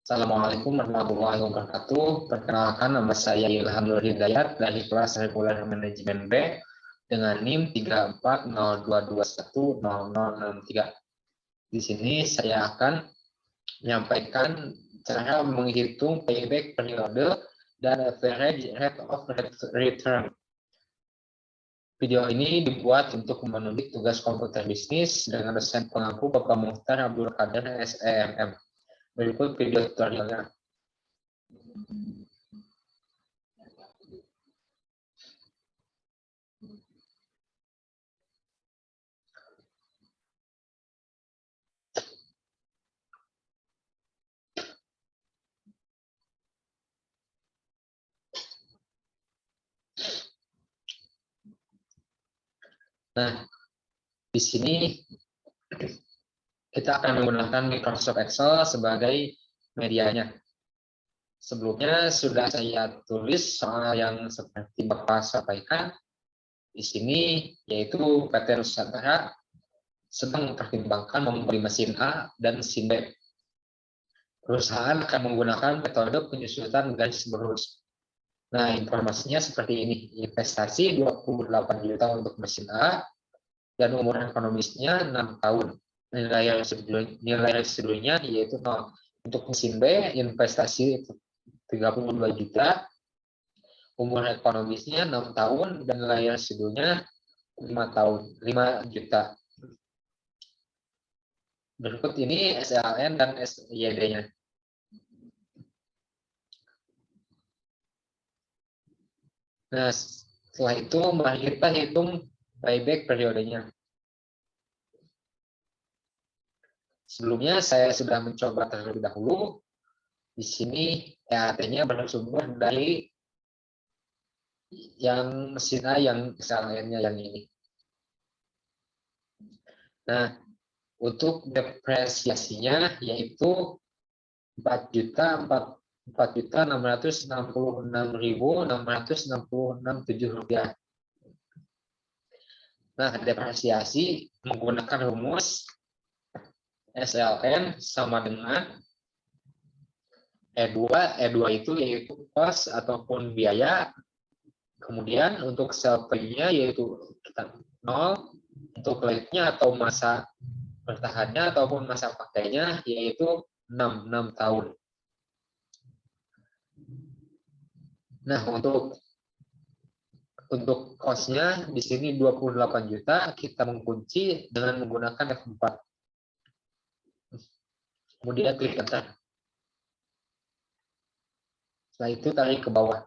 Assalamualaikum warahmatullahi wabarakatuh. Perkenalkan, nama saya Ilham Nur Hidayat dari kelas reguler manajemen B dengan NIM 3402210063. Di sini saya akan menyampaikan cara menghitung payback periode dan average rate of return. Video ini dibuat untuk memenuhi tugas komputer bisnis dengan dosen pengampu Bapak Muhtar Abdul Qadir SEMM. Berikut video tutorialnya. Nah, di sini kita akan menggunakan Microsoft Excel sebagai medianya. Sebelumnya sudah saya tulis soal yang seperti Bapak sampaikan di sini, yaitu PT Nusantara sedang mempertimbangkan membeli mesin A dan mesin B. Perusahaan akan menggunakan metode penyusutan garis lurus. Nah, informasinya seperti ini. Investasi 28 juta untuk mesin A dan umur ekonomisnya 6 tahun. Nilai residunya yaitu 0. Untuk mesin B, investasi 32 juta, umur ekonomisnya 6 tahun, dan nilai residunya 5 juta. Berikut ini SLN dan SYD-nya. Nah, setelah itu mari kita hitung payback periodenya. Sebelumnya saya sudah mencoba terlebih dahulu. Di sini EAT-nya bersumber dari yang mesin A, yang SLN-nya yang ini. Nah, untuk depresiasinya yaitu 4.666.666.7 rupiah. Nah, depresiasi menggunakan rumus SLN sama dengan E2. E2 itu yaitu cost ataupun biaya. Kemudian untuk self-pay-nya yaitu 0, untuk life-nya atau masa bertahannya ataupun masa pakainya yaitu 6 tahun. Nah, untuk cost-nya di sini 28 juta, kita mengunci dengan menggunakan F4. Kemudian klik enter. Setelah itu tarik ke bawah.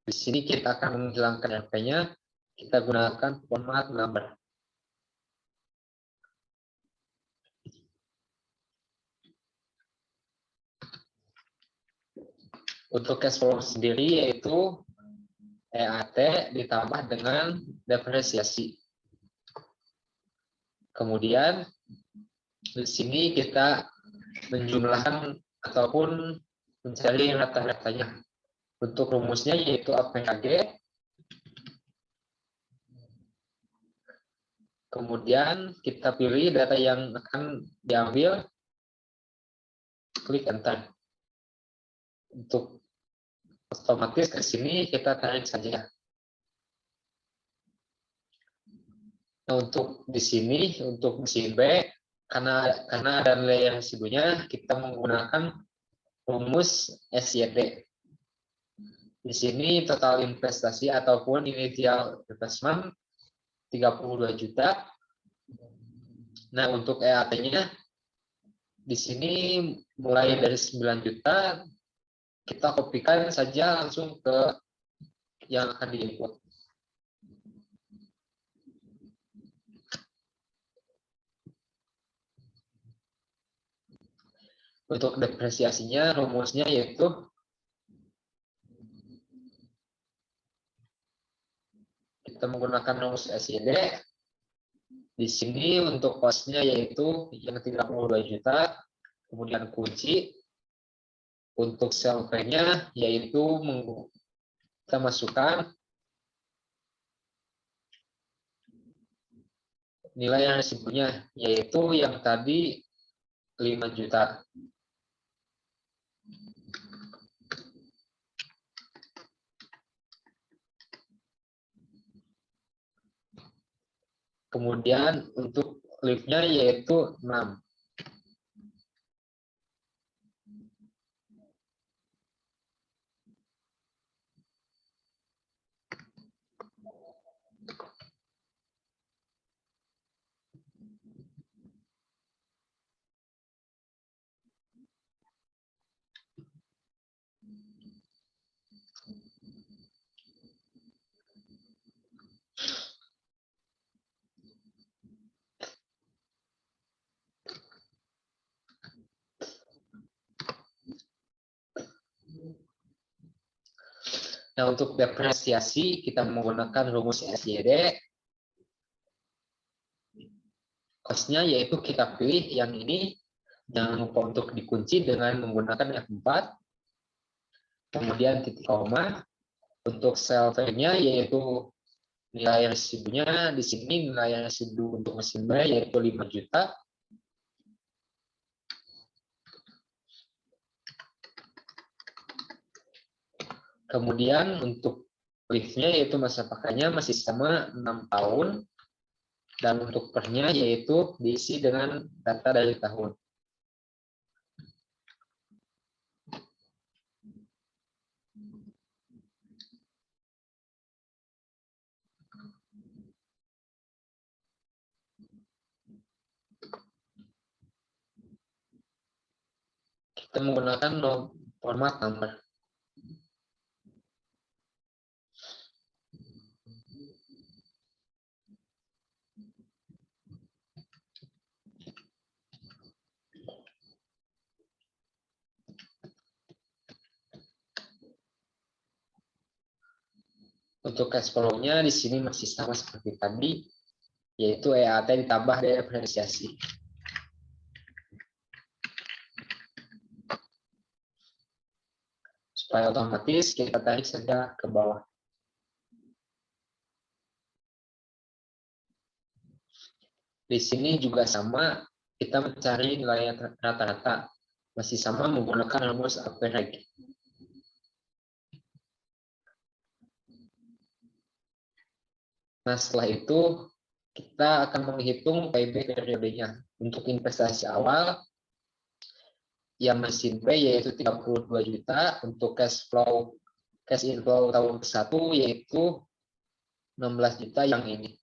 Di sini kita akan menghilangkan RP-nya, kita gunakan format number. Untuk cash flow sendiri yaitu EAT ditambah dengan depresiasi. Kemudian di sini kita menjumlahkan ataupun mencari rata-ratanya. Untuk rumusnya yaitu APKG. Kemudian kita pilih data yang akan diambil, klik enter. Untuk otomatis ke sini kita tarik saja. Nah, untuk di sini untuk mesin B karena ada nilai residunya, kita menggunakan rumus SYD. Di sini total investasi ataupun initial investment 32 juta. Nah, untuk EAT-nya di sini mulai dari 9 juta, kita kopikan saja langsung ke yang akan diinput. Untuk depresiasinya, rumusnya yaitu kita menggunakan rumus SYD. Di sini untuk cost-nya yaitu yang 32 juta, kemudian kunci. Untuk self-pay-nya yaitu kita masukkan nilai yang residunya, yaitu yang tadi 5 juta. Kemudian untuk liftnya yaitu 6. Nah, untuk depresiasi kita menggunakan rumus SYD. Kosnya yaitu kita pilih yang ini, jangan lupa untuk dikunci dengan menggunakan F4. Kemudian titik koma. Untuk sel V-nya yaitu nilai residunya, di sini nilai residu untuk mesin B yaitu 5 juta. Kemudian untuk liftnya yaitu masa pakainya masih sama 6 tahun. Dan untuk pernya yaitu diisi dengan data dari tahun. Kita menggunakan format number. Untuk cash flow-nya di sini masih sama seperti tadi, yaitu EAT ditambah depresiasi. Supaya otomatis kita tarik saja ke bawah. Di sini juga sama, kita mencari nilai rata-rata. Masih sama menggunakan rumus average. Nah, setelah itu kita akan menghitung payback periodenya. Untuk investasi awal, yang mesin B yaitu 32 juta, untuk cash inflow tahun ke-1 yaitu 16 juta yang ini.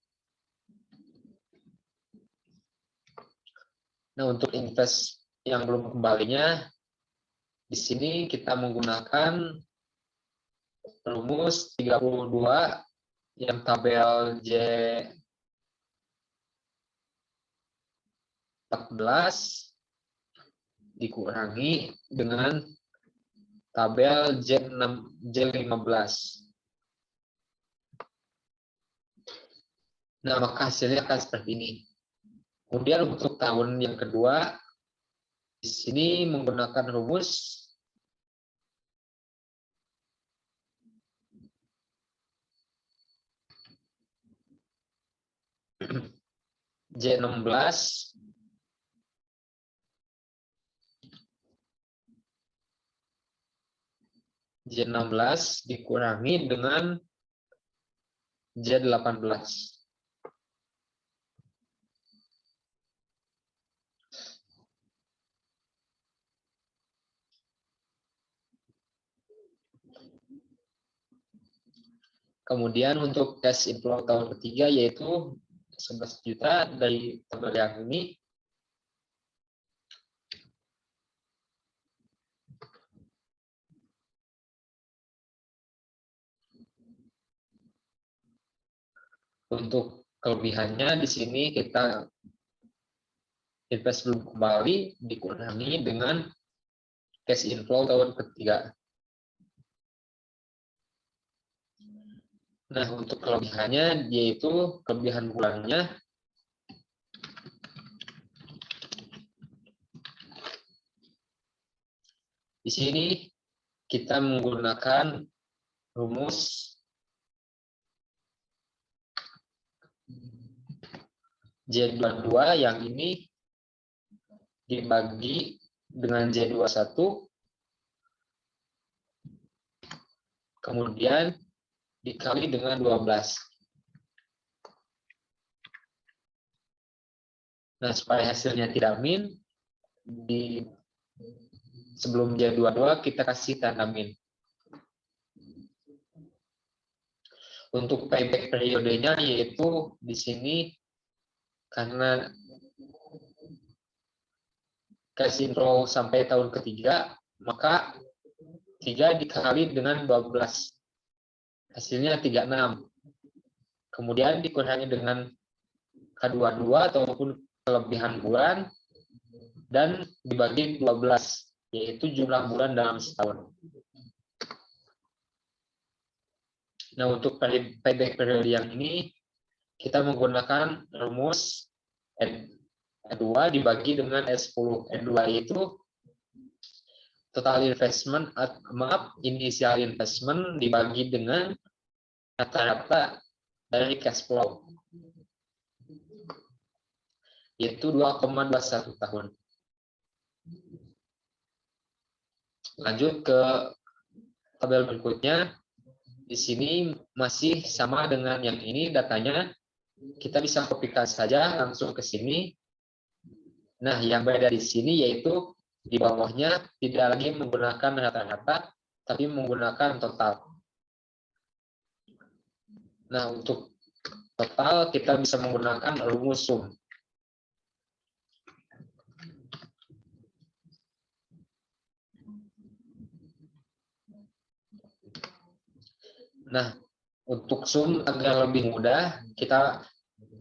Nah, untuk invest yang belum kembalinya, di sini kita menggunakan rumus 32 yang tabel J14 dikurangi dengan tabel J15. Nah, maka hasilnya akan seperti ini. Kemudian untuk tahun yang kedua, di sini menggunakan rumus J16 dikurangi dengan J18. Kemudian untuk cash inflow tahun ketiga yaitu 11 juta dari tabel yang ini. Untuk kelebihannya di sini kita invest belum kembali dikurangi dengan cash inflow tahun ketiga. Nah, untuk kelebihannya yaitu kelebihan bulannya di sini kita menggunakan rumus J22 yang ini dibagi dengan J21, kemudian dikali dengan 12. Nah, supaya hasilnya tidak min, sebelum J22 kita kasih tanda min. Untuk payback periodenya yaitu di sini karena cash inflow sampai tahun ketiga, maka 3 dikali dengan 12. Hasilnya 36. Kemudian dikurangi dengan K22 ataupun kelebihan bulan dan dibagi 12, yaitu jumlah bulan dalam setahun. Nah, untuk payback period yang ini kita menggunakan rumus E2 dibagi dengan E10. E2 itu total investment, initial investment dibagi dengan rata-rata dari cash flow, yaitu 2,21 tahun. Lanjut ke tabel berikutnya. Di sini masih sama dengan yang ini datanya. Kita bisa kopikan saja langsung ke sini. Nah, yang beda di sini yaitu di bawahnya tidak lagi menggunakan rata-rata, tapi menggunakan total. Nah, untuk total kita bisa menggunakan rumus sum. Nah, untuk sum agar lebih mudah, kita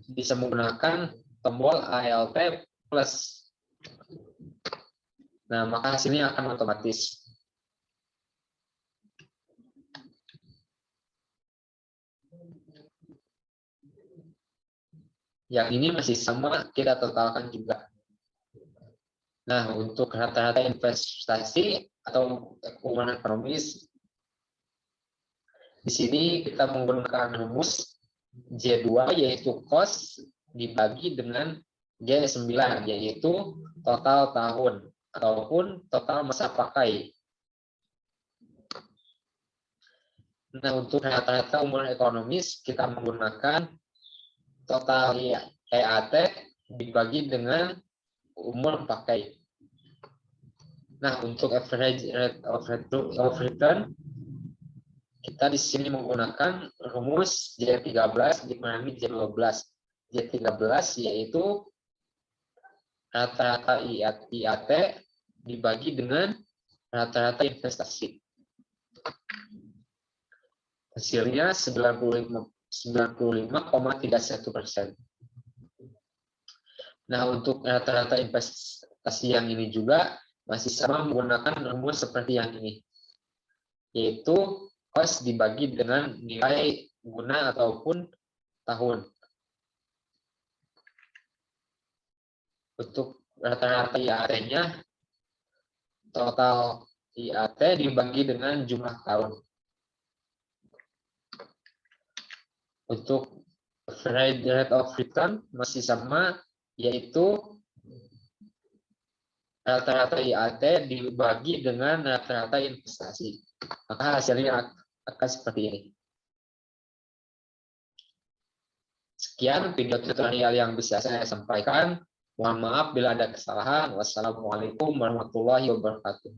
bisa menggunakan tombol ALT plus. Nah, maka hasilnya akan otomatis. Yang ini masih sama, kita totalkan juga. Nah, untuk rata-rata investasi atau keuntungan ekonomis, di sini kita menggunakan rumus J2 yaitu cost dibagi dengan J9 yaitu total tahun ataupun total masa pakai. Nah, untuk rata-rata umur ekonomis kita menggunakan total EAT dibagi dengan umur pakai. Nah, untuk average rate of return kita di sini menggunakan rumus J13 dikurangi J12. J13 yaitu rata-rata IAT dibagi dengan rata-rata investasi. Hasilnya 95,31%. Nah, untuk rata-rata investasi yang ini juga masih sama menggunakan rumus seperti yang ini, yaitu cost dibagi dengan nilai guna ataupun tahun. Untuk rata-rata IAT-nya, total IAT dibagi dengan jumlah tahun. Untuk average rate of return masih sama, yaitu rata-rata IAT dibagi dengan rata-rata investasi. Maka hasilnya akan seperti ini. Sekian video tutorial yang bisa saya sampaikan. Mohon maaf bila ada kesalahan. Wassalamualaikum warahmatullahi wabarakatuh.